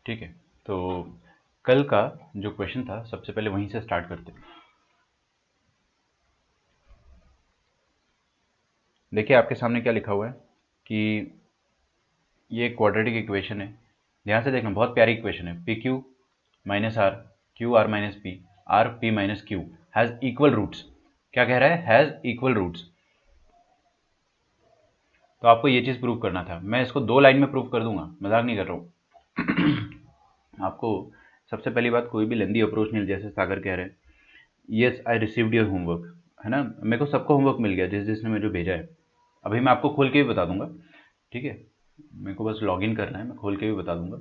ठीक है, तो कल का जो क्वेश्चन था सबसे पहले वहीं से स्टार्ट करते हैं। देखिए आपके सामने क्या लिखा हुआ है कि ये एक क्वाड्रेटिक इक्वेशन है। ध्यान से देखना, बहुत प्यारी इक्वेशन है। P Q minus R, Q R minus P, R P minus Q has equal roots. क्या कह रहा है? Has equal roots. तो आपको ये चीज़ प्रूव करना था। मैं इसको 2 लाइन में प्रूव कर दूंगा, मजाक नहीं कर रहा हूँ। आपको सबसे पहली बात, कोई भी लेंदी अप्रोच नहीं, जैसे सागर कह रहे हैं yes I received your homework, है ना। मेरे को सबको होमवर्क मिल गया जिसने मुझे भेजा है। अभी मैं आपको खोल के भी बता दूंगा, ठीक है। मेरे को बस लॉगिन करना है, मैं खोल के भी बता दूंगा।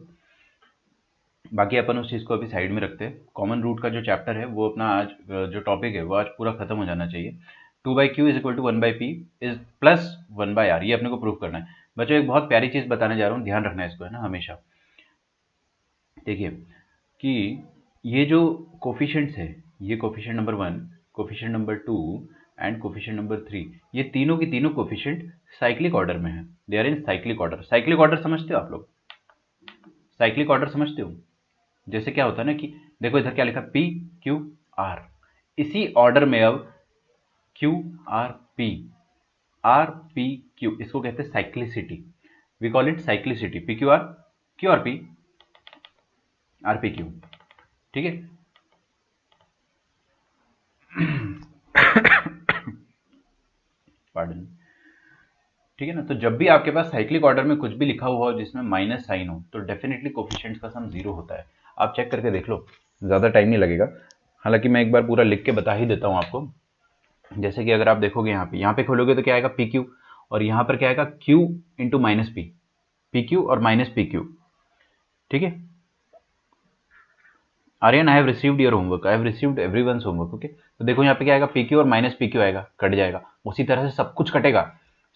बाकी अपन उस चीज़ को अभी साइड में रखते हैं। कॉमन रूट का जो चैप्टर है वो अपना आज जो टॉपिक है वो आज पूरा खत्म हो जाना चाहिए। 2/q is equal to 1/p is plus 1/r, ये अपने को प्रूव करना है। बच्चों एक बहुत प्यारी चीज़ बताने जा रहा हूँ, ध्यान रखना है इसको, है ना, हमेशा। देखिए कि ये जो कोफिशिएंट्स है, ये coefficient number 1, coefficient number 2 and coefficient number 3, ये तीनों की तीनों कोफिशिएंट साइक्लिक ऑर्डर में है। They are in cyclic order. Cyclic order समझते हो आप लोग? साइक्लिक ऑर्डर समझते हो? जैसे क्या होता है ना कि देखो इधर क्या लिखा, पी क्यू आर, इसी ऑर्डर में अब Q R P, R P Q, इसको कहते हैं cyclicity. We call it cyclicity. P Q R P, R P Q, ठीक है। पार्डन, ठीक है ना। तो जब भी आपके पास साइक्लिक ऑर्डर में कुछ भी लिखा हुआ हो जिसमें माइनस साइन हो, तो डेफिनेटली कोफिशिएंट्स का सम 0 होता है। आप चेक करके देख लो, ज़्यादा टाइम नहीं लगेगा। हालांकि मैं एक बार पूरा लिख के बता ही देता हूँ आपको। जैसे कि अगर आप देखोगे यहाँ पे खोलोगे तो क्या आएगा, पी क्यू, और यहाँ पर क्या आएगा, Q into minus P, P Q और माइनस पी क्यू, ठीक है। Aryan, I have received your homework, I have received everyone's homework, okay. तो देखो यहाँ पे क्या आएगा, पी क्यू और माइनस पी क्यू आएगा, कट जाएगा। उसी तरह से सब कुछ कटेगा,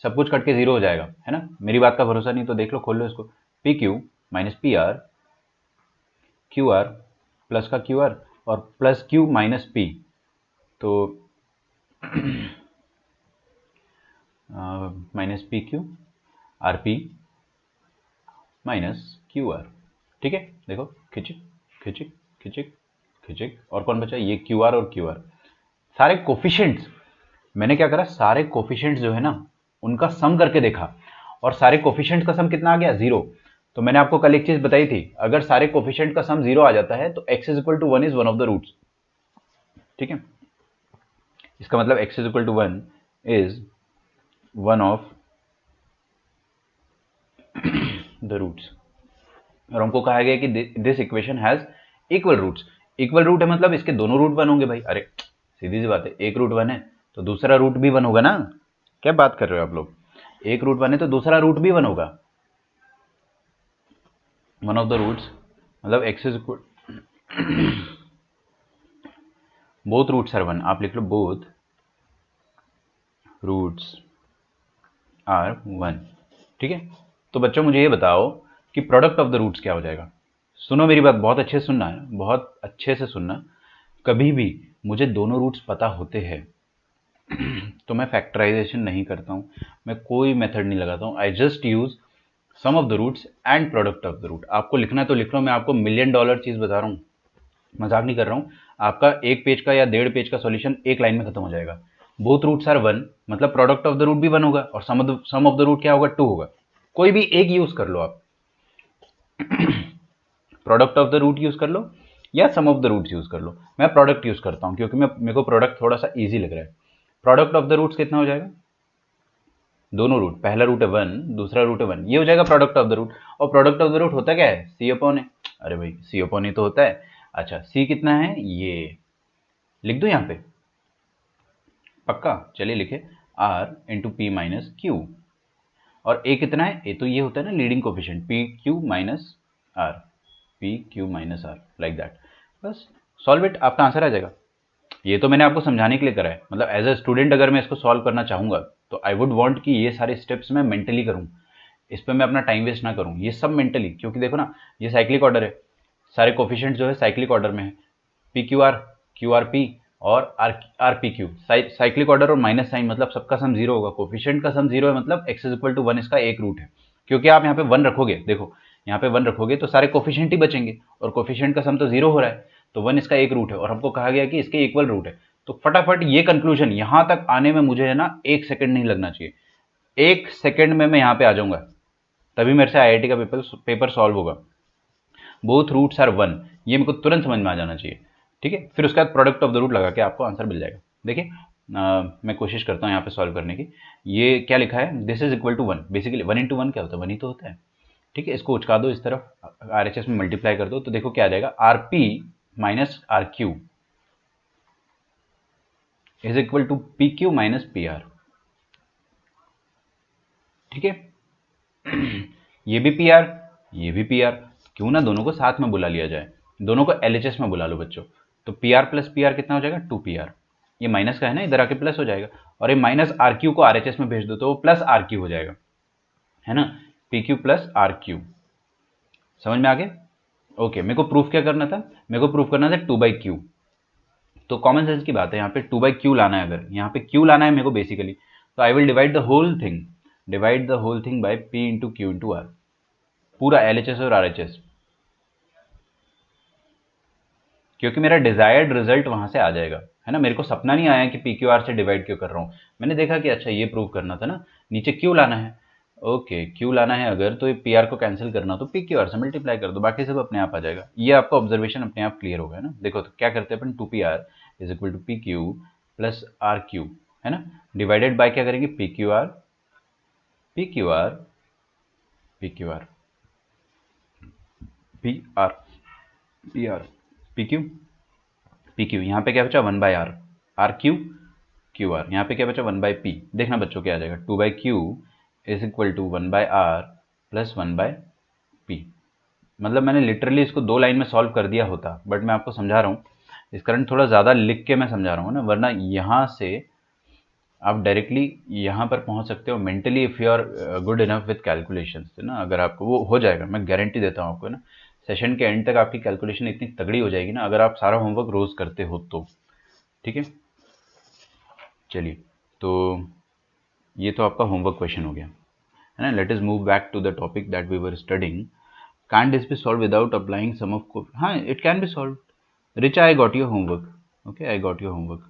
सब कुछ कट के 0 हो जाएगा, है ना। मेरी बात का भरोसा नहीं तो देख लो, खोल लो इसको। P Q minus P are, Q are plus का क्यू आर और प्लस क्यू माइनस पी, तो minus P Q R P minus Q R, ठीक है। देखो खिचिक खिचिक खिचिक खिचिक, और कौन बचा, ये क्यू आर और क्यू आर। सारे कोफिशिएंट्स मैंने क्या करा, सारे कोफिशिएंट्स जो है ना उनका सम करके देखा, और सारे कोफिशिएंट्स का सम कितना आ गया, 0। तो मैंने आपको कल एक चीज बताई थी, अगर सारे कोफिशिएंट का सम 0 आ जाता है तो x is equal to 1 is one of the roots, ठीक है। इसका मतलब x is equal to 1 is one of the roots. और हमको कहा गया कि this equation has equal roots. Equal root है मतलब इसके दोनों रूट 1 होंगे भाई। अरे सीधी सी बात है, एक रूट 1 है तो दूसरा रूट भी 1 होगा ना। क्या बात कर रहे हो आप लोग? एक रूट 1 है तो दूसरा रूट भी 1 होगा। वन ऑफ द रूट्स मतलब x is equal, both roots are 1, आप लिख लो बोथ रूट्स आर 1, ठीक है। तो बच्चों मुझे ये बताओ कि प्रोडक्ट ऑफ द रूट्स क्या हो जाएगा। सुनो मेरी बात, बहुत अच्छे से सुनना है, बहुत अच्छे से सुनना। कभी भी मुझे दोनों रूट्स पता होते हैं तो मैं फैक्टराइजेशन नहीं करता हूँ, मैं कोई मेथड नहीं लगाता हूँ। I just use sum of the roots and product of the root. आपको लिखना है तो लिख लो, मैं आपको $1,000,000 चीज़ बता रहा हूँ, मजाक नहीं कर रहा हूँ। आपका 1 पेज का या 1.5 पेज का सॉल्यूशन एक लाइन में खत्म हो जाएगा। बोथ रूट्स आर 1 मतलब प्रोडक्ट ऑफ द रूट भी 1 होगा और सम ऑफ द रूट क्या होगा, 2 होगा। कोई भी एक यूज कर लो आप, product of the root use कर लो या sum of the roots use कर लो। मैं प्रोडक्ट यूज करता हूँ क्योंकि मेरे को प्रोडक्ट थोड़ा सा इजी लग रहा है। प्रोडक्ट ऑफ द रूट्स कितना हो जाएगा, दोनों रूट, पहला रूट है 1, दूसरा रूट है 1, ये हो जाएगा प्रोडक्ट ऑफ द रूट। और प्रोडक्ट ऑफ द रूट होता क्या है, सी अपॉन है। अरे भाई सी अपॉन ही तो होता है। अच्छा सी कितना है, ये लिख दो यहाँ पे, पक्का? चलिए लिखे, R into P minus Q. और ए कितना है, ए तो ये होता है ना leading coefficient, P Q minus R, P Q minus R, like that. बस सॉल्व इट, आपका आंसर आ जाएगा। ये तो मैंने आपको समझाने के लिए करा है, मतलब एज अ स्टूडेंट अगर मैं इसको सॉल्व करना चाहूंगा तो आई वुड वांट कि ये सारे स्टेप्स मैं मेंटली करूं, इस पर मैं अपना टाइम वेस्ट ना करूं, ये सब मेंटली। क्योंकि देखो ना ये साइक्लिक ऑर्डर है, सारे कोफिशिएंट जो है साइक्लिक ऑर्डर में है, पी क्यू आर पी और are P Q. Cyclic order और माइनस साइन मतलब सबका सम 0 होगा, कोफिशिएंट का सम 0 है मतलब x इज इक्वल टू 1 इसका एक रूट है। क्योंकि आप यहाँ पे 1 रखोगे, देखो यहाँ पे 1 रखोगे तो सारे कोफिशिएंट ही बचेंगे, और कोफिशिएंट का सम तो 0 हो रहा है, तो 1 इसका एक रूट है, और हमको कहा गया कि इसके इक्वल रूट है। तो फटाफट ये कंक्लूजन, यहाँ तक आने में मुझे है ना 1 सेकंड नहीं लगना चाहिए, 1 सेकंड में मैं यहाँ पे आ जाऊंगा, तभी मेरे से आईआईटी का पेपर सॉल्व होगा। बोथ रूट्स आर 1, ये मेरे को तुरंत समझ में आ जाना चाहिए, ठीक है। फिर उसके बाद प्रोडक्ट ऑफ द रूट लगा के आपको आंसर मिल जाएगा। देखिए मैं कोशिश करता हूँ यहाँ पे सॉल्व करने की। ये क्या लिखा है, this is equal to 1, basically 1 into 1 क्या होता है, 1 ही तो होता है, ठीक है। इसको उचका दो इस तरफ, RHS में मल्टीप्लाई कर दो, तो देखो क्या आ जाएगा, RP minus RQ is equal to PQ minus PR, ठीक है। ये भी PR, ये भी PR, क्यों ना दोनों को साथ में बुला लिया जाए, दोनों को LHS में बुला लो बच्चों। तो PR प्लस PR कितना हो जाएगा, 2PR, ये माइनस का है ना, इधर आके प्लस हो जाएगा, और ये माइनस RQ को RHS में भेज दो तो वो प्लस RQ हो जाएगा, है ना, PQ प्लस RQ। समझ में आ गया? ओके, मेरे को प्रूफ क्या करना था, मेरे को प्रूफ करना था 2/Q। तो कॉमन सेंस की बात है, यहाँ पे 2/Q लाना है, अगर यहाँ पे Q लाना है मेरे को बेसिकली, तो I will divide the whole thing by P into Q into R, पूरा LHS और RHS, क्योंकि मेरा डिजायर्ड रिजल्ट वहां से आ जाएगा, है ना। मेरे को सपना नहीं आया कि PQR से डिवाइड क्यों कर रहा हूँ, मैंने देखा कि अच्छा ये प्रूव करना था ना, नीचे Q लाना है, ओके Q लाना है अगर, तो ये PR को कैंसिल करना, तो PQR से मल्टीप्लाई कर दो, बाकी सब अपने आप आ जाएगा। ये आपका ऑब्जर्वेशन अपने आप क्लियर होगा, है ना। देखो तो क्या करते हैं अपन, 2PR is equal to PQ plus RQ, है ना, डिवाइडेड बाय क्या करेंगे, PQR PQR PQR PR PR PQ PQ, यहाँ पे क्या बचा, 1/R, RQ QR, यहाँ पे क्या बचा, 1/P। देखना बच्चों क्या आ जाएगा, 2/Q is equal to 1/R plus 1/P। मतलब मैंने लिटरली इसको 2 लाइन में सॉल्व कर दिया होता, बट मैं आपको समझा रहा हूँ, इस कारण थोड़ा ज़्यादा लिख के मैं समझा रहा हूँ ना, वरना यहाँ से आप डायरेक्टली यहाँ पर पहुँच सकते हो mentally, if you are good enough with calculations, है ना। अगर आपको वो हो जाएगा, मैं गारंटी देता हूँ आपको, है ना। सेशन के एंड तक आपकी कैलकुलेशन इतनी तगड़ी हो जाएगी ना, अगर आप सारा होमवर्क रोज़ करते हो तो, ठीक है। चलिए, तो ये तो आपका होमवर्क क्वेश्चन हो गया, है ना। Let is move back to the topic that we were studying. Can this be solve without applying some of, हाँ it can be solve. Richa, I got your homework, okay I got your homework,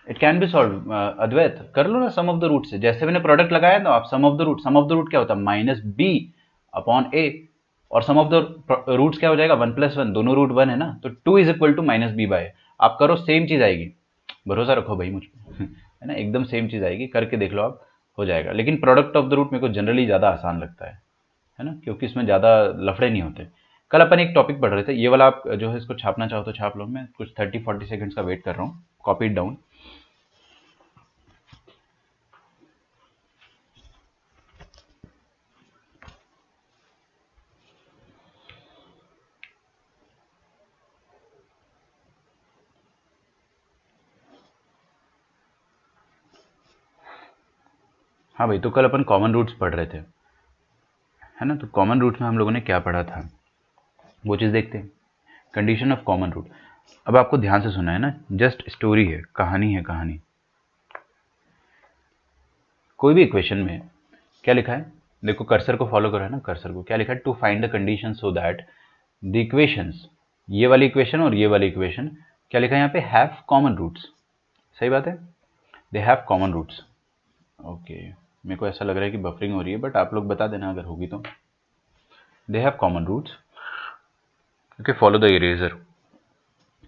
it can be solve. Advait कर लो ना सम of the root से, जैसे मैंने product लगाया ना, आप sum of the root, sum of the root क्या होता है, -B अपॉन A, और सम ऑफ द रूट्स क्या हो जाएगा, 1 + 1, दोनों रूट 1 है ना, तो 2 इज इक्वल टू -B/A। आप करो, सेम चीज आएगी, भरोसा रखो भाई मुझ पर, है ना, एकदम सेम चीज आएगी, करके देख लो आप, हो जाएगा। लेकिन प्रोडक्ट ऑफ द रूट मेरे को जनरली ज़्यादा आसान लगता है ना, क्योंकि इसमें ज़्यादा लफड़े नहीं होते। कल अपन एक टॉपिक पढ़ रहे थे, ये वाला आप जो है इसको छापना चाहो तो छाप लो, मैं कुछ 30-40 सेकंड्स का वेट कर रहा हूँ, कॉपी इट डाउन। हाँ भाई, तो कल अपन कॉमन रूट्स पढ़ रहे थे, है ना। तो कॉमन रूट्स में हम लोगों ने क्या पढ़ा था, वो चीज़ देखते हैं। कंडीशन ऑफ कॉमन रूट, अब आपको ध्यान से सुना है ना, जस्ट स्टोरी है, कहानी है, कहानी। कोई भी इक्वेशन में क्या लिखा है, देखो कर्सर को फॉलो करो, है ना, कर्सर को, क्या लिखा है, to find the condition so that the equations, ये वाली इक्वेशन और ये वाली इक्वेशन, क्या लिखा है यहाँ पे, हैव कॉमन रूट्स। सही बात है, they have common roots. Okay, मेरे को ऐसा लग रहा है कि बफरिंग हो रही है, बट आप लोग बता देना अगर होगी तो। They have common roots, okay, follow the eraser.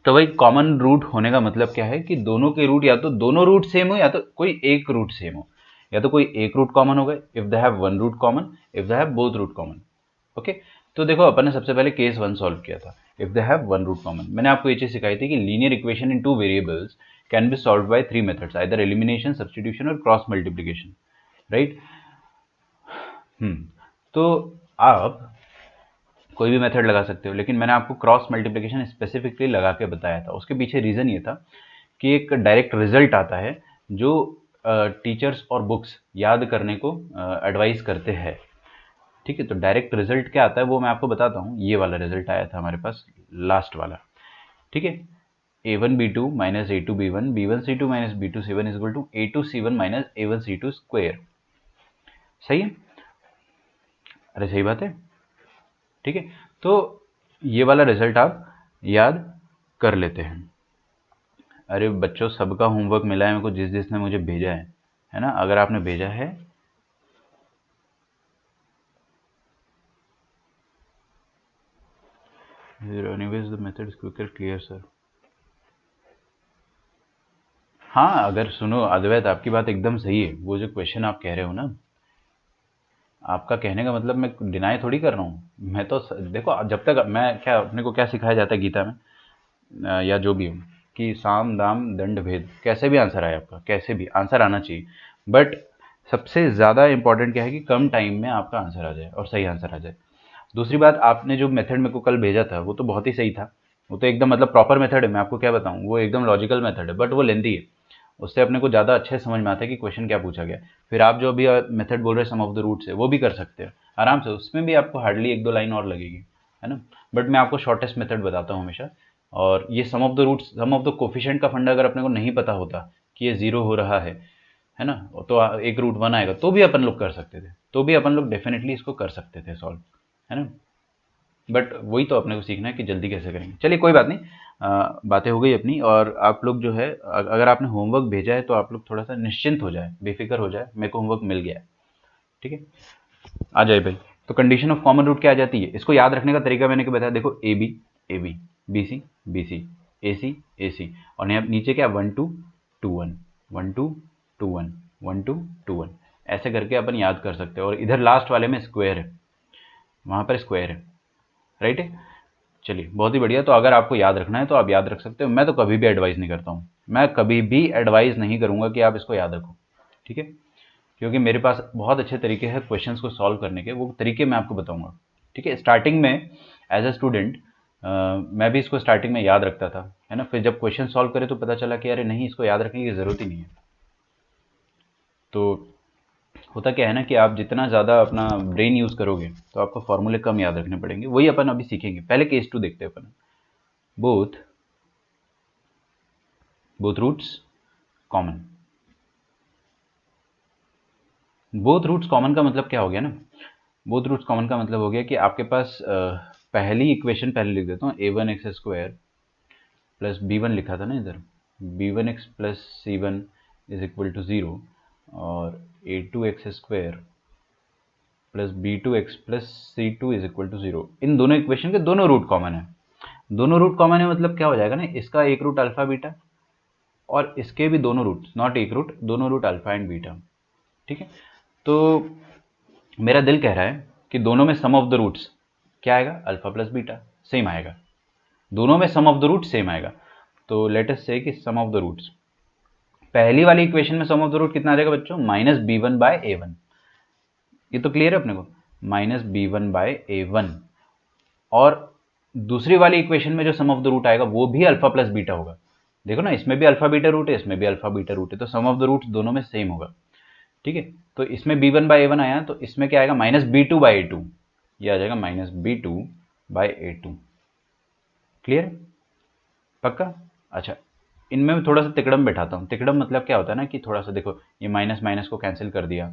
तो भाई कॉमन रूट होने का मतलब क्या है कि दोनों के रूट, या तो दोनों रूट सेम हो, या तो कोई एक रूट सेम हो, या तो कोई एक रूट कॉमन हो गए, if they have one root common, if they have both root common. Okay, तो देखो अपन ने सबसे पहले केस 1 सॉल्व किया था, if they have one root common. मैंने आपको ये चीज सिखाई थी कि linear equation in 2 variables can be solve by 3 methods, either elimination, substitution और क्रॉस मल्टीप्लिकेशन, राइट। तो आप कोई भी मेथड लगा सकते हो, लेकिन मैंने आपको क्रॉस मल्टीप्लिकेशन स्पेसिफिकली लगा के बताया था। उसके पीछे रीज़न ये था कि एक डायरेक्ट रिजल्ट आता है जो टीचर्स और बुक्स याद करने को एडवाइस करते हैं, ठीक है। तो डायरेक्ट रिजल्ट क्या आता है वो मैं आपको बताता हूँ। ये वाला रिजल्ट आया था हमारे पास, लास्ट वाला, ठीक है। a1b2 minus a2b1 b1c2 minus b2c1 is equal to a2c1 minus a1c2 square. सही है, अरे सही बात है। ठीक है, तो ये वाला रिजल्ट आप याद कर लेते हैं। अरे बच्चों, सबका होमवर्क मिला है मेरे को, जिस जिसने मुझे भेजा है ना? अगर आपने भेजा है anyways the method is quicker clear sir. हाँ, अगर सुनो अद्वैत, आपकी बात एकदम सही है। वो जो क्वेश्चन आप कह रहे हो ना, आपका कहने का मतलब मैं डिनाई थोड़ी कर रहा हूँ। मैं तो देखो, जब तक मैं क्या, अपने को क्या सिखाया जाता है गीता में, या जो भी हो, कि साम दाम दंड भेद, कैसे भी आंसर आए आपका, कैसे भी आंसर आना चाहिए। बट सबसे ज़्यादा इंपॉर्टेंट क्या है कि कम टाइम में आपका आंसर आ जाए और सही आंसर आ जाए। दूसरी बात, आपने जो मेथड मेरे को कल भेजा था वो तो बहुत ही सही था। वो तो एकदम मतलब प्रॉपर मेथड है, मैं आपको क्या बताऊँ, वो एकदम लॉजिकल मेथड है, बट वो लेंदी है। उससे अपने को ज़्यादा अच्छे समझ में आता है कि क्वेश्चन क्या पूछा गया। फिर आप जो अभी मेथड बोल रहे हैं सम ऑफ द रूट से, वो भी कर सकते हैं आराम से। उसमें भी आपको हार्डली 1-2 लाइन और लगेगी, है ना? बट मैं आपको शॉर्टेस्ट मेथड बताता हूँ हमेशा। और ये sum of the roots, sum of the coefficient का फंडा अगर अपने को नहीं पता होता कि ये 0 हो रहा है ना, तो एक रूट 1 आएगा, तो भी अपन लोग कर सकते थे, तो भी अपन लोग डेफिनेटली इसको कर सकते थे सॉल्व, है ना? बट वही तो अपने को सीखना है कि जल्दी कैसे करेंगे। चलिए कोई बात नहीं, बातें हो गई अपनी। और आप लोग जो है, अगर आपने होमवर्क भेजा है तो आप लोग थोड़ा सा निश्चिंत हो जाए, बेफिक्र हो जाए, मेरे को होमवर्क मिल गया है। ठीक है, आ जाए भाई। तो कंडीशन ऑफ कॉमन रूट क्या आ जाती है, इसको याद रखने का तरीका मैंने क्या बताया, देखो A B, A B, B C, B C, A C, A C, और यहाँ नीचे क्या 1 2 2 1, 1 2 2 1, 1 2 2 1, ऐसे करके अपन याद कर सकते हैं। और इधर लास्ट वाले में स्क्वायर है, वहाँ पर स्क्वायर है, राइट है। चलिए बहुत ही बढ़िया। तो अगर आपको याद रखना है तो आप याद रख सकते हो। मैं तो कभी भी एडवाइस नहीं करता हूँ, मैं कभी भी एडवाइस नहीं करूँगा कि आप इसको याद रखो, ठीक है? क्योंकि मेरे पास बहुत अच्छे तरीके हैं क्वेश्चंस को सॉल्व करने के, वो तरीके मैं आपको बताऊंगा, ठीक है? स्टार्टिंग में एज अ स्टूडेंट मैं भी इसको स्टार्टिंग में याद रखता था, है ना? फिर जब क्वेश्चन सॉल्व करे तो पता चला कि अरे नहीं, इसको याद रखने की ज़रूरत ही नहीं है। तो होता क्या है ना कि आप जितना ज़्यादा अपना ब्रेन यूज़ करोगे तो आपको फॉर्मूले कम याद रखने पड़ेंगे। वही अपन अभी सीखेंगे। पहले केस 2 देखते हैं अपन। Both roots common. Both roots common का मतलब क्या हो गया ना, बोथ रूट्स कॉमन का मतलब हो गया कि आपके पास पहली इक्वेशन पहले लिख देता हूँ, a1x² प्लस b1 लिखा था ना इधर, b1x plus c1 is equal to 0, और a2x² plus b2x plus c2 is equal to 0। इन दोनों इक्वेशन के दोनों रूट कॉमन है। दोनों रूट कॉमन है मतलब क्या हो जाएगा ना, इसका एक रूट अल्फा बीटा और इसके भी दोनों रूट, नॉट एक रूट, दोनों रूट अल्फा एंड बीटा, ठीक है? तो मेरा दिल कह रहा है कि दोनों में सम ऑफ द रूट्स क्या आएगा, अल्फा प्लस बीटा, सेम आएगा। दोनों में सम ऑफ द रूट सेम आएगा। तो लेट अस से कि सम ऑफ द रूट्स, पहली वाली इक्वेशन में सम ऑफ द रूट कितना आ जाएगा बच्चों, minus B one by A one. ये तो क्लियर है अपने को, minus B one by A one. और दूसरी वाली इक्वेशन में जो सम ऑफ द रूट आएगा वो भी अल्फा प्लस बीटा होगा। देखो ना, इसमें भी अल्फा बीटा रूट है, इसमें भी अल्फा बीटा रूट है, तो सम ऑफ द रूट दोनों में सेम होगा, ठीक है? तो इसमें B one by A one आया, तो इसमें क्या आएगा, minus B two by A two. ये आ जाएगा minus B two by A two. Clear, पक्का? अच्छा, इनमें मैं थोड़ा सा तिकड़म बैठाता हूँ। तिकड़म मतलब क्या होता है ना कि थोड़ा सा देखो, ये माइनस माइनस को कैंसिल कर दिया,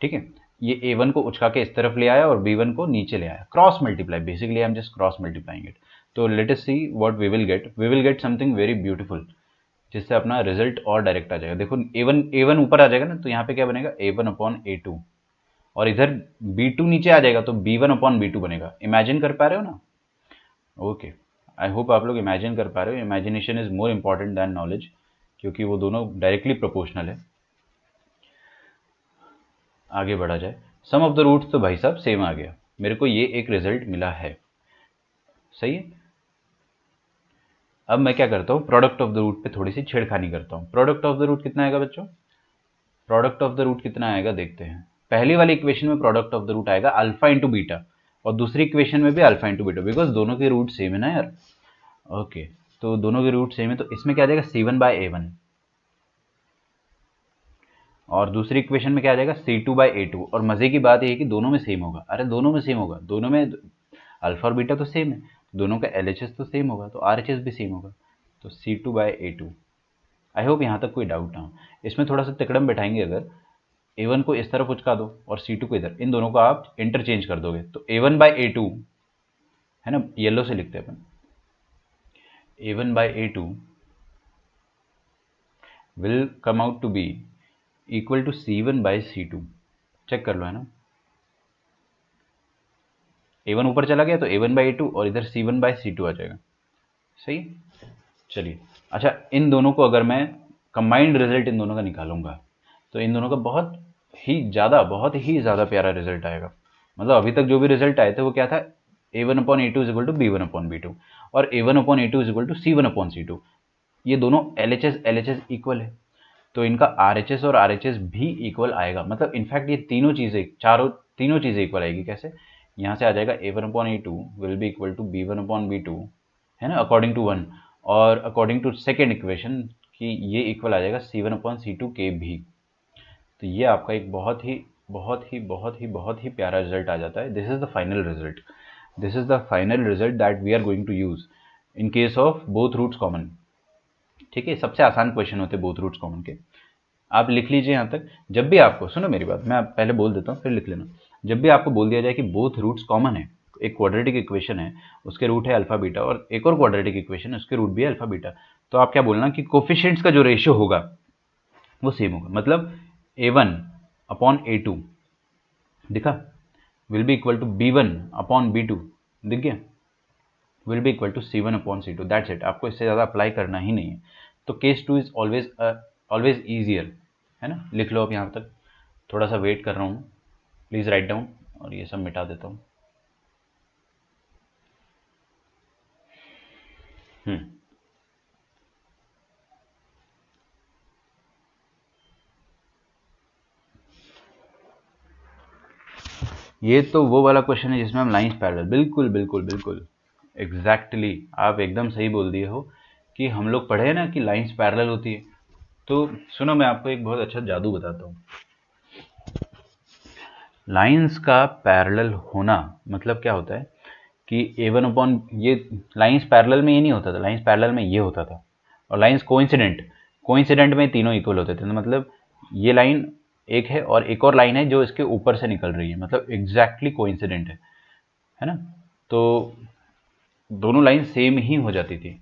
ठीक है? ये ए वन को उचका के इस तरफ ले आया और बी वन को नीचे ले आया, cross multiply, basically I am just cross multiplying it. तो let us see what we will get something very beautiful, जिससे अपना रिजल्ट और डायरेक्ट आ जाएगा। देखो ए वन ऊपर आ जाएगा ना, तो यहाँ पे क्या बनेगा, A one upon A two, और इधर बी टू नीचे आ जाएगा तो B one upon B two बनेगा। इमेजिन कर पा रहे हो ना? ओके, आई होप आप लोग इमेजिन कर पा रहे हो। Imagination is more important than knowledge, क्योंकि वो दोनों डायरेक्टली प्रोपोर्शनल है। आगे बढ़ा जाए, सम ऑफ द रूट्स तो भाई साहब सेम आ गया, मेरे को ये एक रिजल्ट मिला है, सही है। अब मैं क्या करता हूँ, प्रोडक्ट ऑफ द रूट पे थोड़ी सी छेड़खानी करता हूँ। प्रोडक्ट ऑफ द रूट कितना आएगा बच्चों, प्रोडक्ट ऑफ द रूट कितना आएगा देखते हैं। पहली वाली इक्वेशन में प्रोडक्ट ऑफ द रूट आएगा अल्फा इंटू बीटा, और दूसरी इक्वेशन में भी अल्फा इंटू बीटा, बिकॉज दोनों के रूट सेम है ना यार। ओके, तो दोनों के रूट सेम है, तो इसमें क्या आ जाएगा, सी वन बाई ए वन, और दूसरी इक्वेशन में क्या आ जाएगा, सी टू बाई ए टू। और मजे की बात यह है कि दोनों में सेम होगा। अरे दोनों में सेम होगा, दोनों में अल्फा और बीटा तो सेम है, दोनों का एल तो सेम होगा, तो आर भी सेम होगा, तो C two by A two. I hope यहाँ तक कोई डाउट ना हो। इसमें थोड़ा सा तिकड़म बैठाएंगे, अगर ए वन को इस तरफ उचका दो और सी टू को इधर, इन दोनों को आप इंटरचेंज कर दोगे, तो A one by A two है ना, येलो से लिखते हैं अपन, A1 by A2 will come out to be equal to C1 by C2। Check कर लो, है ना, A1 ऊपर चला गया तो A1 by A2 और इधर C1 by C2 आ जाएगा। सही। चलिए, अच्छा, इन दोनों को अगर मैं कंबाइंड रिजल्ट इन दोनों का निकालूंगा तो इन दोनों का बहुत ही ज़्यादा प्यारा रिजल्ट आएगा। मतलब अभी तक जो भी रिजल्ट आए थे वो क्या था, A1/A2 is equal to B1/B2 और A1/A2 is equal to C1/C2। ये दोनों LHS इक्वल है, तो इनका RHS और RHS भी इक्वल आएगा। मतलब इनफैक्ट ये तीनों चीज़ें इक्वल आएगी। कैसे? यहाँ से आ जाएगा A1/A2 will be equal to B1/B2, है ना, अकॉर्डिंग टू 1, और अकॉर्डिंग टू सेकेंड इक्वेशन कि ये इक्वल आ जाएगा C1/C2 के भी। तो ये आपका एक बहुत ही प्यारा रिजल्ट आ जाता है। This is the final result that we are going to use in case of both roots common. ठीक है, सबसे आसान क्वेश्चन होते हैं बोथ रूट्स कॉमन के। आप लिख लीजिए यहाँ तक। जब भी आपको, सुनो मेरी बात, मैं पहले बोल देता हूँ फिर लिख लेना। जब भी आपको बोल दिया जाए कि बोथ रूट्स कॉमन है, एक क्वाड्रेटिक इक्वेशन है उसके रूट है अल्फा बीटा और एक और क्वाड्रेटिक इक्वेशन है उसके रूट भी है अल्फा बीटा, तो आप क्या बोलना कि कोफिशिएंट्स का जो रेशियो होगा वो सेम होगा। मतलब A1/A2 दिखा, will be equal to B1/B2, दिख गया, will be equal to C1/C2। That's it. आपको इससे ज़्यादा अप्लाई करना ही नहीं है। तो केस 2 इज ऑलवेज ईजियर, है ना। लिख लो आप यहाँ तक। थोड़ा सा वेट कर रहा हूँ, प्लीज़ राइट डाउन, और ये सब मिटा देता हूँ। ये तो वो वाला क्वेश्चन है जिसमें हम लाइंस पैरेलल, बिल्कुल एग्जैक्टली आप एकदम सही बोल दिए हो कि हम लोग पढ़े हैं ना कि लाइंस पैरेलल होती है। तो सुनो, मैं आपको एक बहुत अच्छा जादू बताता हूँ। लाइंस का पैरेलल होना मतलब क्या होता है कि A1 ये लाइंस पैरेलल में ये नहीं होता था, लाइंस पैरेलल में ये होता था, और लाइंस कोइंसिडेंट में तीनों इक्वल होते थे। तो मतलब ये लाइन एक है और एक और लाइन है जो इसके ऊपर से निकल रही है, मतलब एग्जैक्टली कोइंसिडेंट है ना। तो दोनों लाइन सेम ही हो जाती थी।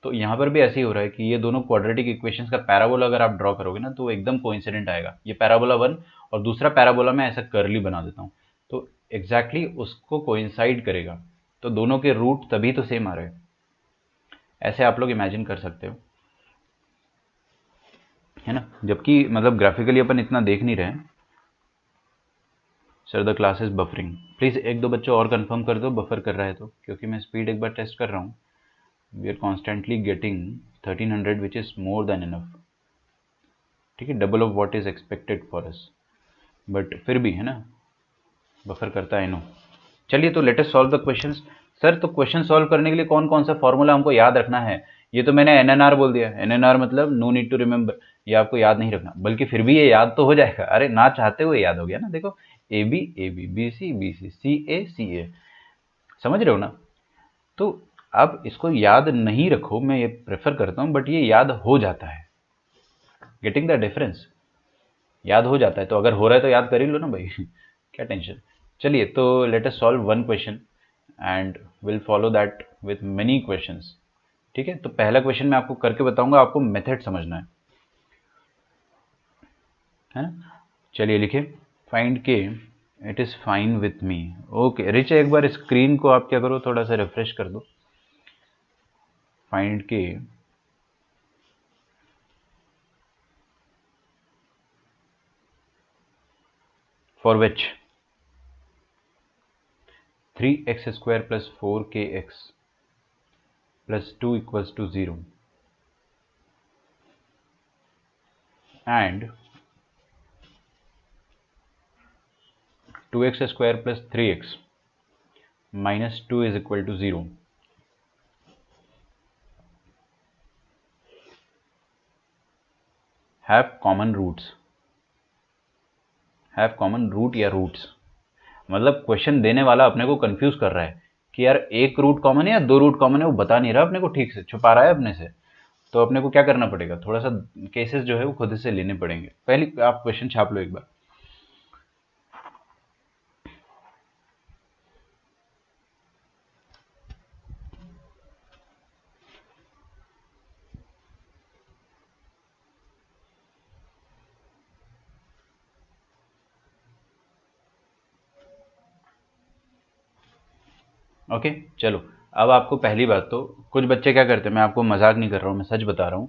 तो यहाँ पर भी ऐसे ही हो रहा है कि ये दोनों क्वाड्रेटिक इक्वेशंस का पैराबोला अगर आप ड्रॉ करोगे ना तो एकदम कोइंसिडेंट आएगा। ये पैराबोला 1 और दूसरा पैराबोला मैं ऐसा कर्ली बना देता हूँ, तो एग्जैक्टली उसको कोइंसाइड करेगा। तो दोनों के रूट तभी तो सेम आ रहे हैं। ऐसे आप लोग इमेजिन कर सकते हो, है ना। जबकि मतलब ग्राफिकली अपन इतना देख नहीं रहे हैं। Sir the class is buffering, please एक दो बच्चों और कंफर्म कर दो बफर कर रहा है तो, क्योंकि मैं स्पीड एक बार टेस्ट कर रहा हूँ। We are constantly getting 1300 which is more than enough. ठीक है, double of what is expected for us, but फिर भी, है ना, बफर करता है नो। चलिए, तो let us solve the questions. Sir, तो क्वेश्चन सॉल्व करने के लिए कौन कौन सा फॉर्मूला हमको याद रखना है? ये तो मैंने NNR बोल दिया। NNR मतलब नो नीड टू रिमेंबर, ये आपको याद नहीं रखना, बल्कि फिर भी ये याद तो हो जाएगा। अरे ना चाहते हुए याद हो गया ना। देखो, AB AB, BC BC, CA CA, समझ रहे हो ना। तो अब इसको याद नहीं रखो, मैं ये प्रेफर करता हूँ, बट ये याद हो जाता है। गेटिंग द डिफरेंस, याद हो जाता है। तो अगर हो रहा है तो याद कर ही लो ना भाई क्या टेंशन। चलिए, तो let us solve one question and will follow that with many questions. ठीक है, तो पहला क्वेश्चन मैं आपको करके बताऊंगा, आपको मेथड समझना है ना। चलिए लिखिए, फाइंड के it is fine with me. Okay rich, एक बार स्क्रीन को आप क्या करो, थोड़ा सा रिफ्रेश कर दो। फाइंड के for which 3x² + 4kx + 2 = 0 and 2x² + 3x - 2 = 0 have common roots. Have common root या रूट्स, मतलब क्वेश्चन देने वाला अपने को कंफ्यूज कर रहा है कि यार एक रूट कॉमन है या दो रूट कॉमन है, वो बता नहीं रहा अपने को, ठीक से छुपा रहा है अपने से। तो अपने को क्या करना पड़ेगा, थोड़ा सा केसेस जो है वो खुद से लेने पड़ेंगे। पहले आप क्वेश्चन छाप लो एक बार। ओके चलो, अब आपको पहली बात तो कुछ बच्चे क्या करते हैं, मैं आपको मजाक नहीं कर रहा हूँ, मैं सच बता रहा हूँ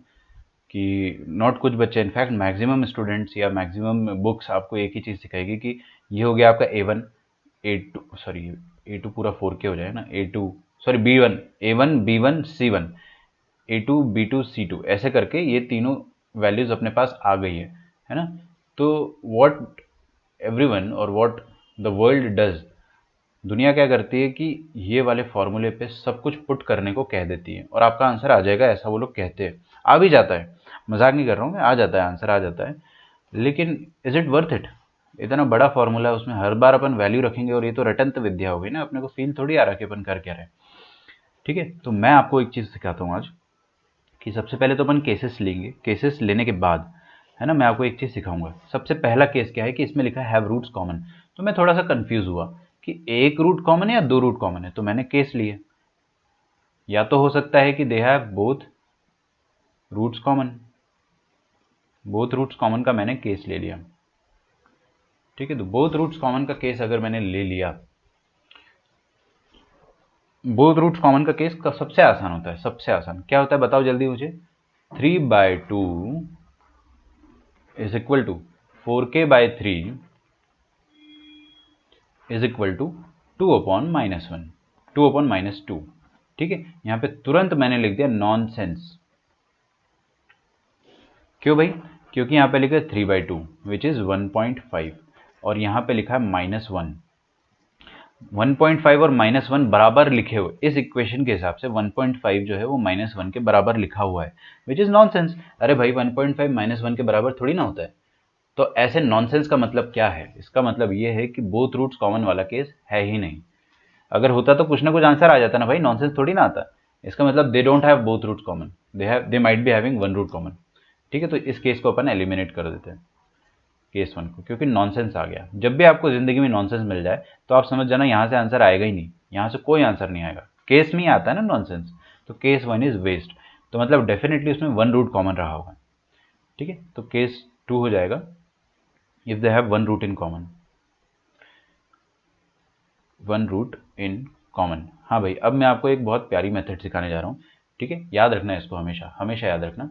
कि नॉट कुछ बच्चे, इनफैक्ट मैक्सिमम स्टूडेंट्स या मैक्सिमम बुक्स आपको एक ही चीज़ सिखाएगी कि ये हो गया आपका A1 A2, सॉरी A2 पूरा 4K हो जाएगा ना, A2 sorry B1 A1 B1 C1 A2 B2 C2 ऐसे करके ये तीनों वैल्यूज अपने पास आ गई है ना। तो व्हाट एवरीवन और व्हाट द वर्ल्ड डज, दुनिया क्या करती है कि ये वाले फॉर्मूले पे सब कुछ पुट करने को कह देती है और आपका आंसर आ जाएगा, ऐसा वो लोग कहते हैं। आ भी जाता है, मजाक नहीं कर रहा हूँ मैं, आ जाता है आंसर, आ जाता है, लेकिन इज इट वर्थ इट? इतना बड़ा फॉर्मूला है, उसमें हर बार अपन वैल्यू रखेंगे, और ये तो रटंत विद्या हो गई ना, अपने को फील थोड़ी आ रहा है कि अपन कर क्या रहे हैं। ठीक है, तो मैं आपको एक चीज़ सिखाता हूँ आज कि सबसे पहले तो अपन केसेस लेंगे, केसेस लेने के बाद है ना मैं आपको एक चीज़ सिखाऊंगा। सबसे पहला केस क्या है कि इसमें लिखा है हैव रूट्स कॉमन, तो मैं थोड़ा सा कंफ्यूज हुआ कि एक रूट कॉमन है या दो रूट कॉमन है, तो मैंने केस लिए। या तो हो सकता है कि they have both roots common, both roots common का मैंने केस ले लिया। ठीक है, तो बोथ रूट्स कॉमन का केस अगर मैंने ले लिया, बोथ रूट्स कॉमन का केस का सबसे आसान होता है, सबसे आसान क्या होता है बताओ जल्दी मुझे। 3/2 is equal to 4k/3 is equal to 2/-1, 2/-2। ठीक है, यहां पे तुरंत मैंने लिख दिया नॉनसेंस। क्यों भाई? क्योंकि यहां पे लिखा है 3/2 विच इज 1.5, और यहां पे लिखा है -1। 1.5 और -1 बराबर लिखे हुए, इस इक्वेशन के हिसाब से 1.5 जो है वो -1 के बराबर लिखा हुआ है, विच इज नॉनसेंस। अरे भाई 1.5 -1 के बराबर थोड़ी ना होता है। तो ऐसे नॉनसेंस का मतलब क्या है? इसका मतलब ये है कि बोथ रूट्स कॉमन वाला केस है ही नहीं। अगर होता तो कुछ ना कुछ आंसर आ जाता ना भाई, नॉनसेंस थोड़ी ना आता। इसका मतलब they don't have both roots common, they might be having one root common. ठीक है, तो इस केस को अपन एलिमिनेट कर देते हैं, केस वन को, क्योंकि नॉनसेंस आ गया। जब भी आपको जिंदगी में नॉनसेंस मिल जाए तो आप समझ जाना यहाँ से आंसर आएगा ही नहीं, यहाँ से कोई आंसर नहीं आएगा, केस में ही आता है ना नॉनसेंस, तो केस वन इज वेस्ट। तो मतलब डेफिनेटली उसमें वन रूट कॉमन रहा होगा। ठीक है, तो केस टू हो जाएगा if they have one root in common, one root in common. हाँ भाई, अब मैं आपको एक बहुत प्यारी मेथड सिखाने जा रहा हूँ। ठीक है, याद रखना इसको, हमेशा हमेशा याद रखना।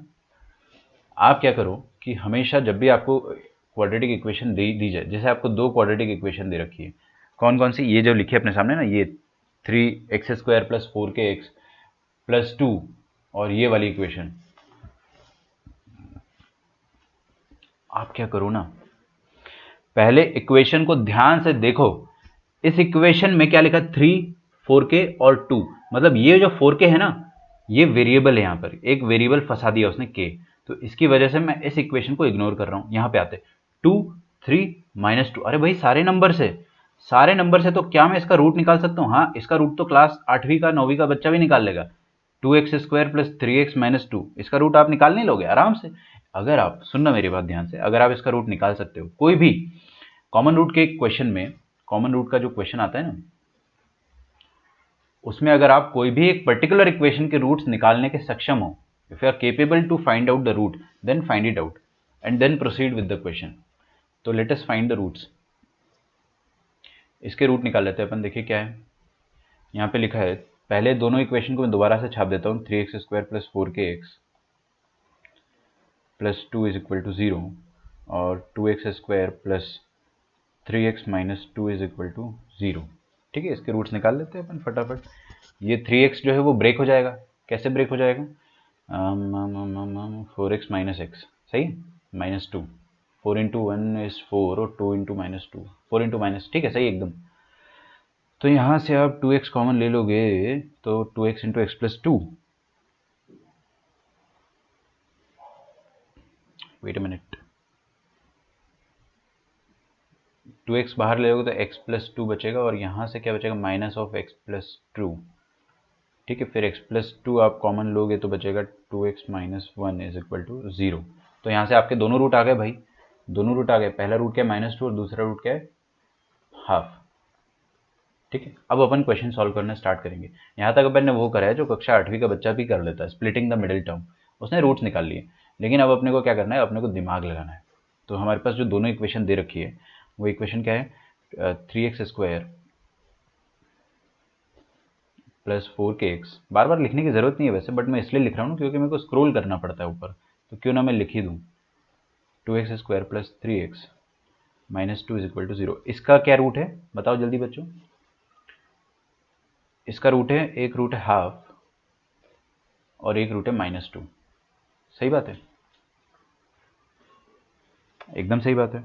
आप क्या करो कि हमेशा जब भी आपको क्वाड्रेटिक इक्वेशन दी जाए, जैसे आपको दो क्वाड्रेटिक इक्वेशन दे रखी है, कौन कौन सी, ये जो लिखी है अपने सामने ना, ये 3x² + 4kx + 2, और ये वाली इक्वेशन, आप क्या करो ना, पहले इक्वेशन को ध्यान से देखो। इस इक्वेशन में क्या लिखा, 3, 4k और 2, मतलब ये जो 4k है ना, ये वेरिएबल है, यहाँ पर एक वेरिएबल फंसा दिया उसने k, तो इसकी वजह से मैं इस इक्वेशन को इग्नोर कर रहा हूँ। यहाँ पे आते 2, 3, -2, अरे भाई सारे नंबर से, सारे नंबर से, तो क्या मैं इसका रूट निकाल सकता हूँ? हाँ, इसका रूट तो क्लास 8वीं का 9वीं का बच्चा भी निकाल लेगा। 2x² + 3x - 2, इसका रूट आप निकाल नहीं लोगे आराम से? अगर आप सुनना मेरी बात ध्यान से, अगर आप इसका रूट निकाल सकते हो, कोई भी कॉमन रूट के क्वेश्चन में, कॉमन रूट का जो क्वेश्चन आता है ना, उसमें अगर आप कोई भी एक पर्टिकुलर इक्वेशन के रूट्स निकालने के सक्षम हो, if you are capable to find out the root, then find it out and then proceed with the question. तो let us find the roots. इसके रूट निकाल लेते हैं अपन, देखिए क्या है यहाँ पे लिखा है। पहले दोनों इक्वेशन को मैं दोबारा से छाप देता हूँ, 3x² + 4kx + 2 is equal to 0, और 2x² + 3x - 2 is equal to 0। ठीक है, इसके रूट्स निकाल लेते हैं अपन फटाफट। ये 3x जो है वो ब्रेक हो जाएगा, कैसे ब्रेक हो जाएगा? 4x - x, सही, -2, 4 × 1 इज 4 और 2 × -2, 4 × माइनस, ठीक है, सही एकदम। तो यहाँ से आप 2x कॉमन ले लोगे तो 2x × x + 2, wait a minute, 2x बाहर ले लोगे तो x + 2 बचेगा, और यहाँ से क्या बचेगा, -(x + 2). ठीक है, फिर x + 2 आप कॉमन लोगे तो बचेगा 2x - 1 इज इक्वल टू 0। तो यहाँ से आपके दोनों रूट आ गए भाई, दोनों रूट आ गए। पहला रूट क्या है, -2, और दूसरा रूट क्या है, हाफ। ठीक है, अब अपन क्वेश्चन सॉल्व करना स्टार्ट करेंगे। यहाँ तक अपन ने वो करा है जो कक्षा 8वीं का बच्चा भी कर लेता है, स्प्लिटिंग द मिडिल टर्म, उसने रूट्स निकाल लिए। लेकिन अब अपने को क्या करना है, अपने को दिमाग लगाना है। तो हमारे पास जो दोनों इक्वेशन दे रखी है, वो इक्वेशन क्या है, 3x² प्लस 4kx, बार बार लिखने की ज़रूरत नहीं है वैसे, बट मैं इसलिए लिख रहा हूँ क्योंकि मेरे को स्क्रॉल करना पड़ता है ऊपर, तो क्यों ना मैं लिख ही दूँ। 2x² plus 3x minus 2 is equal to 0। इसका क्या रूट है बताओ जल्दी बच्चों। इसका रूट है, एक रूट है हाफ और एक रूट है -2। सही बात है, एकदम सही बात है।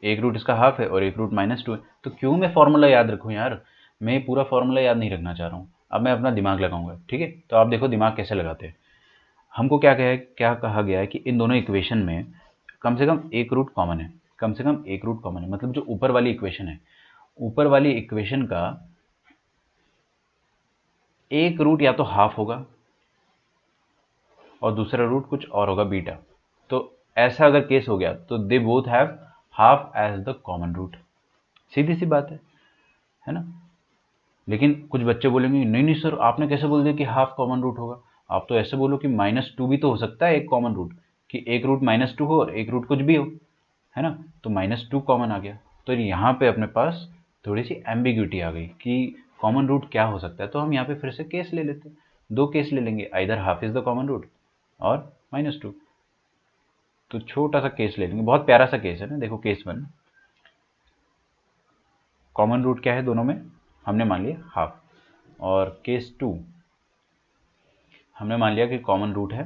एक रूट इसका हाफ है और एक रूट -2 है, तो क्यों मैं फॉर्मूला याद रखूं यार, मैं पूरा फॉर्मूला याद नहीं रखना चाह रहा हूँ। अब मैं अपना दिमाग लगाऊंगा, ठीक है। तो आप देखो दिमाग कैसे लगाते हैं। हमको क्या कहा गया है कि इन दोनों इक्वेशन में कम से कम एक रूट कॉमन है, कम से कम एक रूट कॉमन है, मतलब जो ऊपर वाली इक्वेशन है, ऊपर वाली इक्वेशन का एक रूट या तो हाफ होगा और दूसरा रूट कुछ और होगा बीटा। तो ऐसा अगर केस हो गया तो they both have half as the common root. सीधी सी बात है ना। लेकिन कुछ बच्चे बोलेंगे नहीं नहीं सर आपने कैसे बोल दिया कि हाफ कॉमन रूट होगा, आप तो ऐसे बोलो कि -2 भी तो हो सकता है एक कॉमन रूट, कि एक रूट -2 हो और एक रूट कुछ भी हो, है ना। तो -2 कॉमन आ गया, तो यहाँ पे अपने पास थोड़ी सी एम्बिग्यूटी आ गई कि कॉमन रूट क्या हो सकता है। तो हम यहाँ पे फिर से केस ले लेते हैं, दो केस ले लेंगे, either half is the common root और -2। तो छोटा सा केस ले लेंगे, बहुत प्यारा सा केस है ना। देखो केस 1, कॉमन रूट क्या है दोनों में, हमने मान लिया हाफ। और केस 2 हमने मान लिया कि कॉमन रूट है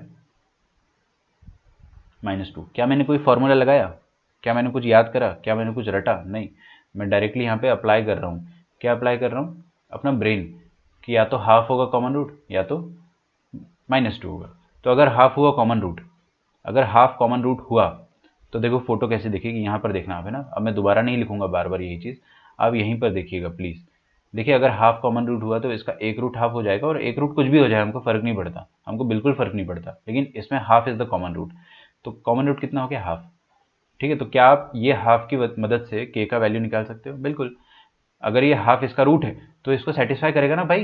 -2। क्या मैंने कोई फॉर्मूला लगाया, क्या मैंने कुछ याद करा, क्या मैंने कुछ रटा, नहीं। मैं डायरेक्टली यहाँ पे अप्लाई कर रहा हूँ। क्या अप्लाई कर रहा हूँ, अपना ब्रेन, कि या तो हाफ होगा कॉमन रूट या तो -2 होगा। तो अगर हाफ हुआ कॉमन रूट, अगर हाफ कॉमन रूट हुआ तो देखो फोटो कैसे दिखेगी, यहाँ पर देखना आप, है ना। अब मैं दोबारा नहीं लिखूंगा बार बार यही चीज़, आप यहीं पर देखिएगा प्लीज़। देखिए अगर हाफ कॉमन रूट हुआ तो इसका एक रूट हाफ हो जाएगा, और एक रूट कुछ भी हो जाए हमको फ़र्क नहीं पड़ता, हमको बिल्कुल फ़र्क नहीं पड़ता, लेकिन इसमें half is the common root. तो कॉमन रूट कितना हो गया, हाफ। ठीक है, तो क्या आप ये हाफ की मदद से के का वैल्यू निकाल सकते हो, बिल्कुल। अगर ये हाफ इसका रूट है तो इसको सेटिस्फाई करेगा ना भाई।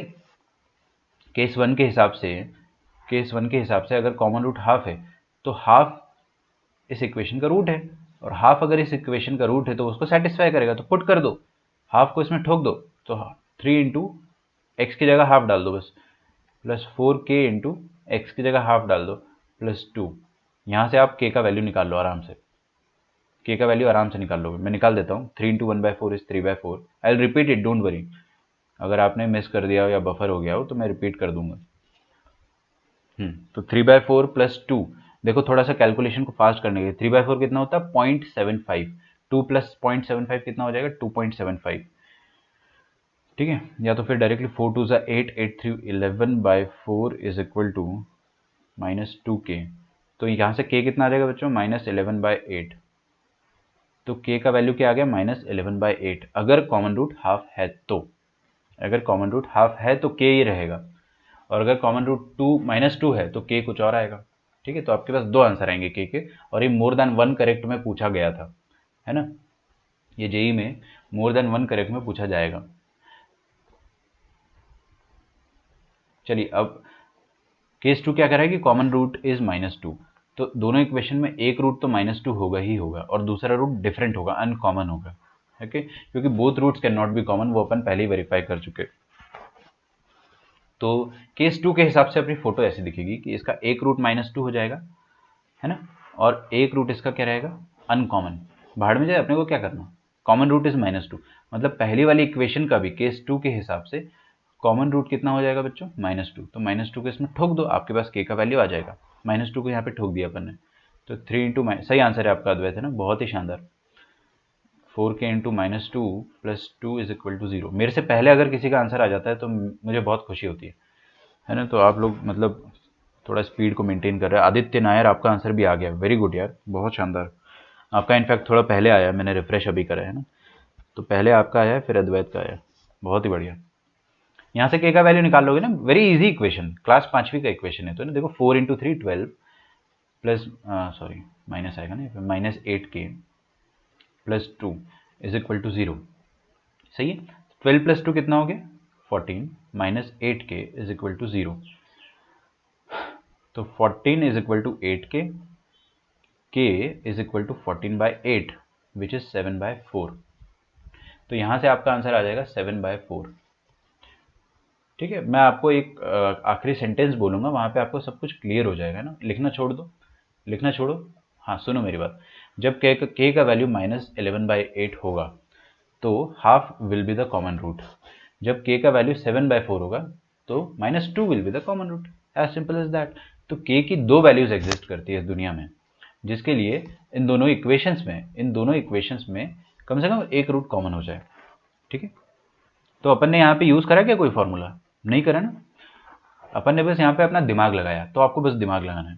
केस 1 के हिसाब से, केस 1 के हिसाब से अगर कॉमन रूट हाफ है तो हाफ इस इक्वेशन का रूट है, और हाफ अगर इस इक्वेशन का रूट है तो उसको सेटिस्फाई करेगा। तो पुट कर दो, हाफ को इसमें ठोक दो, तो 3 इंटू एक्स की जगह हाफ डाल दो बस, प्लस 4k इंटू एक्स की जगह हाफ डाल दो, प्लस 2। यहाँ से आप k का वैल्यू निकाल लो आराम से, k का वैल्यू आराम से निकाल लोगे। मैं निकाल देता हूँ, 3 into 1/4 is 3/4। I will repeat it, don't worry. अगर आपने मिस कर दिया हो या बफर हो गया हो तो मैं रिपीट कर दूंगा। तो 3/4 प्लस 2, देखो थोड़ा सा कैलकुलेशन को फास्ट करने के लिए, 3/4 कितना होता है 0.75, 2 प्लस 0.75 कितना हो जाएगा 2.75। ठीक है, या तो फिर डायरेक्टली 4 2 ज़ा 8, 8 3 11/4 इज इक्वल टू -2k। तो यहाँ से k कितना आ जाएगा बच्चों, -11/8। तो k का वैल्यू क्या आ गया, -11/8। अगर कॉमन रूट हाफ है तो, अगर कॉमन रूट हाफ है तो k ही रहेगा, और अगर कॉमन रूट -2 है तो k कुछ और आएगा। ठीक है, तो आपके पास दो आंसर आएंगे k के, और ये मोर देन 1 करेक्ट में पूछा गया था, है ना। ये जेई में मोर देन 1 करेक्ट में पूछा जाएगा। चलिए अब केस 2 क्या कह रहा है कि कॉमन रूट इज -2। तो दोनों इक्वेशन में एक रूट तो -2 होगा ही होगा, और दूसरा रूट डिफरेंट होगा, अनकॉमन होगा। ओके, क्योंकि both roots can not be common, वो अपन पहले ही वेरीफाई कर चुके। तो केस 2 के हिसाब से अपनी फोटो ऐसी दिखेगी कि इसका एक रूट -2 हो जाएगा, है ना, और एक रूट इसका क्या रहेगा, अनकॉमन। भाड़ में जाए, अपने को क्या करना, कॉमन रूट इज -2, मतलब पहली वाली इक्वेशन का भी केस 2 के हिसाब से कॉमन रूट कितना हो जाएगा बच्चों, -2। तो -2 को इसमें ठोक दो, आपके पास k का वैल्यू आ जाएगा। -2 को यहाँ पे ठोक दिया अपन ने, तो 3 इंटू, सही आंसर है आपका अद्वैत, है ना, बहुत ही शानदार। 4k into -2 plus 2 is equal to 0। मेरे से पहले अगर किसी का आंसर आ जाता है तो मुझे बहुत खुशी होती है ना। तो आप लोग मतलब थोड़ा स्पीड को मेंटेन कर रहे हैं। आदित्य नायर, आपका आंसर भी आ गया, वेरी गुड यार, बहुत शानदार। आपका इनफैक्ट थोड़ा पहले आया, मैंने रिफ्रेश अभी करा है ना, तो पहले आपका आया फिर अद्वैत का आया, बहुत ही बढ़िया। यहाँ से k का वैल्यू निकाल लोगे ना, वेरी इजी इक्वेशन, क्लास 5वीं का इक्वेशन है। तो ना देखो 4 इंटू 3 12 प्लस, सॉरी माइनस आएगा ना, -8k plus 2 is equal to 0। सही है, 12 प्लस 2 कितना हो गया 14, -8k इज इक्वल टू 0। तो 14 is equal to 8k, k is equal to 14/8 which is 7/4। तो यहाँ से आपका आंसर आ जाएगा 7/4। ठीक है, मैं आपको एक आखिरी सेंटेंस बोलूँगा, वहाँ पे आपको सब कुछ क्लियर हो जाएगा ना। लिखना छोड़ दो, लिखना छोड़ो। हाँ, सुनो मेरी बात। जब k का वैल्यू -11/8 होगा तो half will be the common root. जब k का वैल्यू 7/4 होगा तो -2 will be the common root. As simple as that. तो k की दो वैल्यूज एग्जिस्ट करती है इस दुनिया में, जिसके लिए इन दोनों इक्वेशंस में कम से कम एक रूट कॉमन हो जाए। ठीक है, तो अपन ने यहाँ पे यूज़ करा क्या कोई फॉर्मूला? नहीं करा ना। अपन ने बस यहाँ पे अपना दिमाग लगाया, तो आपको बस दिमाग लगाना है।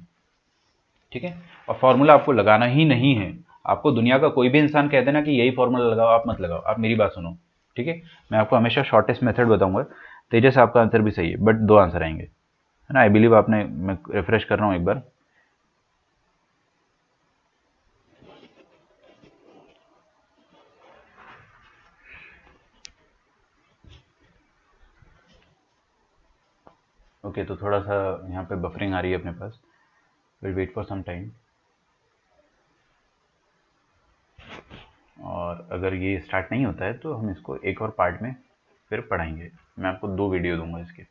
ठीक है, और फॉर्मूला आपको लगाना ही नहीं है। आपको दुनिया का कोई भी इंसान कह देना कि यही फॉर्मूला लगाओ, आप मत लगाओ। आप मेरी बात सुनो। ठीक है, मैं आपको हमेशा शॉर्टेस्ट मेथड बताऊंगा। तेजस, आपका आंसर भी सही है, बट दो आंसर आएंगे, है ना। आई बिलीव आपने, मैं रिफ्रेश कर रहा हूँ एक बार। ओके, तो थोड़ा सा यहाँ पे बफरिंग आ रही है अपने पास। Will wait for some time. और अगर ये स्टार्ट नहीं होता है तो हम इसको एक और पार्ट में फिर पढ़ाएंगे। मैं आपको दो वीडियो दूंगा इसके।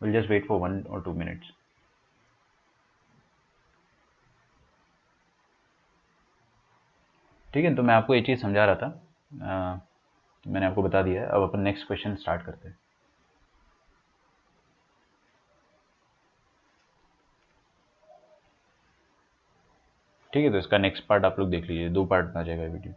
Will just wait for 1 or 2 minutes। ठीक है, तो मैं आपको ये चीज़ समझा रहा था। मैंने आपको बता दिया है। अब अपन नेक्स्ट क्वेश्चन स्टार्ट करते हैं। ठीक है, तो इसका नेक्स्ट पार्ट आप लोग देख लीजिए, 2 पार्ट में आ जाएगा वीडियो।